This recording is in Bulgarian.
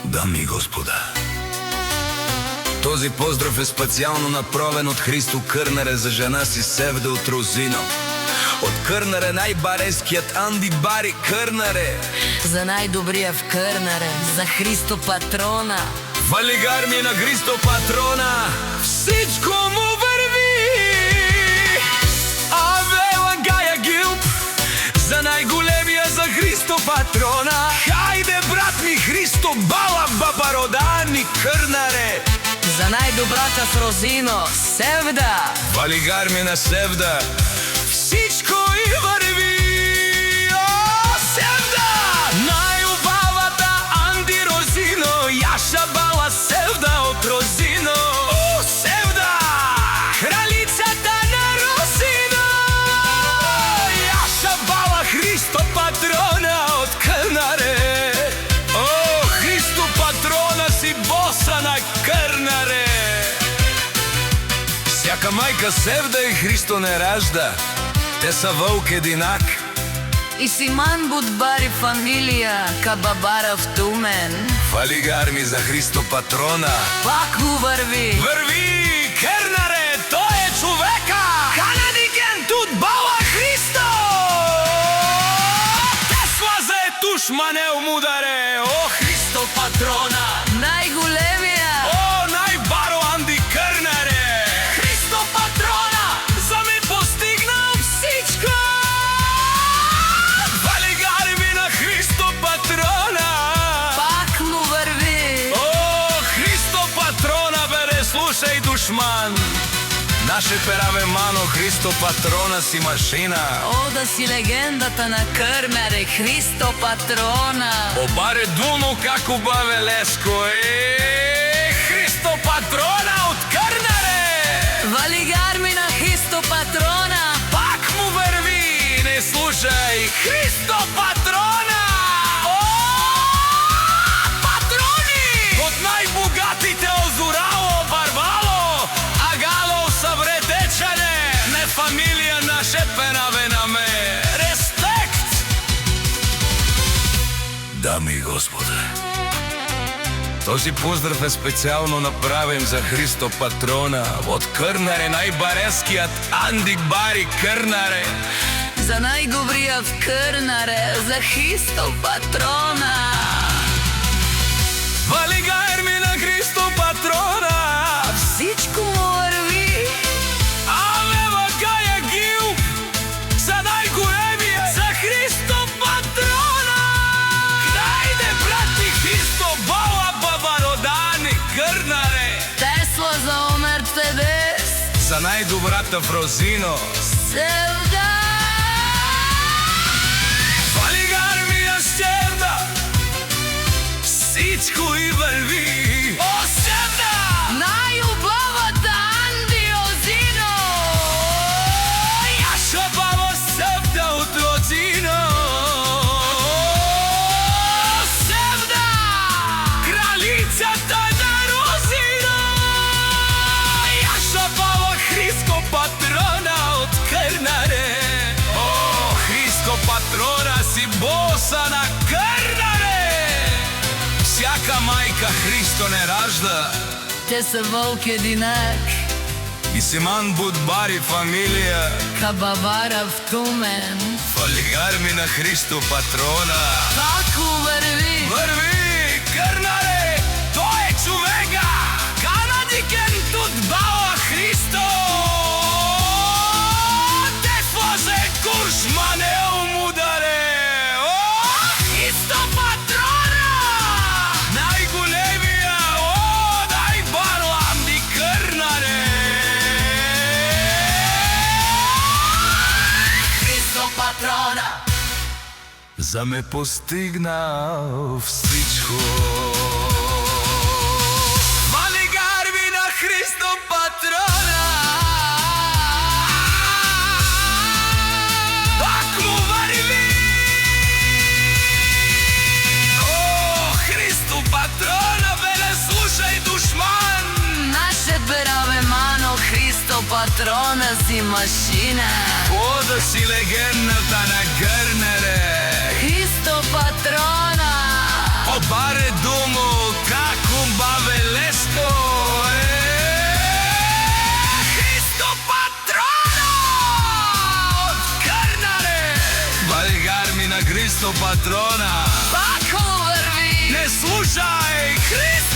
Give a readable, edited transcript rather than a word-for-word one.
Дами и господа, този поздрав е специално направен от Христо Кърнаре за жена си Севда от Розино. От Кърнаре най-бареският Анди Бари Кърнаре. За най-добрия в Кърнаре, за Христо Патрона. Валигар ми на Христо Патрона, всичко му върви. Авела Гая Гилп, за най-големия за Христо Патрона. Хайде, брат ми, Христо Бала Бабародани Кърнаре. За най-добрата в Розино, Севда. Валигар ми на Севда, всичко и върви. О, Севда! Най-убавата Анди Розино, Яша Бала Севда от Розино. О, Севда! Кралицата на Розино, Яша Бала Христо Патрона от Кърнаре. О, Христо Патрона си боса на Кърнаре. Всяка майка Севда и Христо не ражда, те са вълк единак. И Симан Будбари фамилия, Кабабара в Тумен. Валигар ми за Христо Патрона, Пак му върви. Върви, Кърнаре, той е човека. Канадикен тут Бала Христо. Тесла за етуш манел мударе. О, Христо Патрона, Най-големия. о, най-баро Анди Кърнаре. Христо Патрона, за ми постигнал всичко. Валигар ми на Христо Патрона, Пак му върви. о, Христо Патрона, бе, слушай, душман. Наше пераве мано, Христо Патрона си машина. О, да си легендата на Кърнаре, Христо Патрона. Обаре дуно как убаве леско. Христо Патрона от Кърнаре. Валигар ми на Христо Патрона. Пак му върви, не слушай, Христо Патрона. О, патрони! От най-богатите озорало, барвало, агало съвредечане, не фамилия наше пераве на ме. Респект! Дами и господа, този поздрав е специално направен за Христо Патрона от Кърнаре, най-бареският Анди Бари Кърнаре. За най-добрия в Кърнаре, за Христо Патрона. Валигар ми на Христо Патрона, Всичко му върви. Авела Гая Гилп, за най-големия, за Христо Патрона. Хайде, брат ми, Христо Бала Бабародани Кърнаре. Тесла за Мерцедес. За най-добрата в Розино, Севда. Валигар ми на Севда, всичко и върви. О, Севда! Най-убавата Анди Розино. Яша Бала Севда от Розино. Севда! Кралицата на Розино. Яша Бала Христо Патрона от Кърнаре. О, Христо Патрона си боса на Кърнаре. Всяка майка Христо не ражда, Те са вълк единак, и Симан Будбари фамилия. Кабабара в Тумен. Валигар ми на Христо Патрона, Пак му върви. върви, Кърнаре, той е човека. Канадикен тут Бала Христо. Тесла за курш манел мударе. О, Христо Патрона, най-големия, о, най-баро Анди Кърнаре. Христо Патрона. За ме постигнал всичко. Валигар ми на Христо Патрона, пак му върви. О, Христо Патрона, беле, слушай, душман. Наше пераве мано, Христо Патрона си машина. О, да си легендата на Кърнаре. Христо Патрона. Обаре думо Христо Патрона. Бакол врви. Не слушај Христо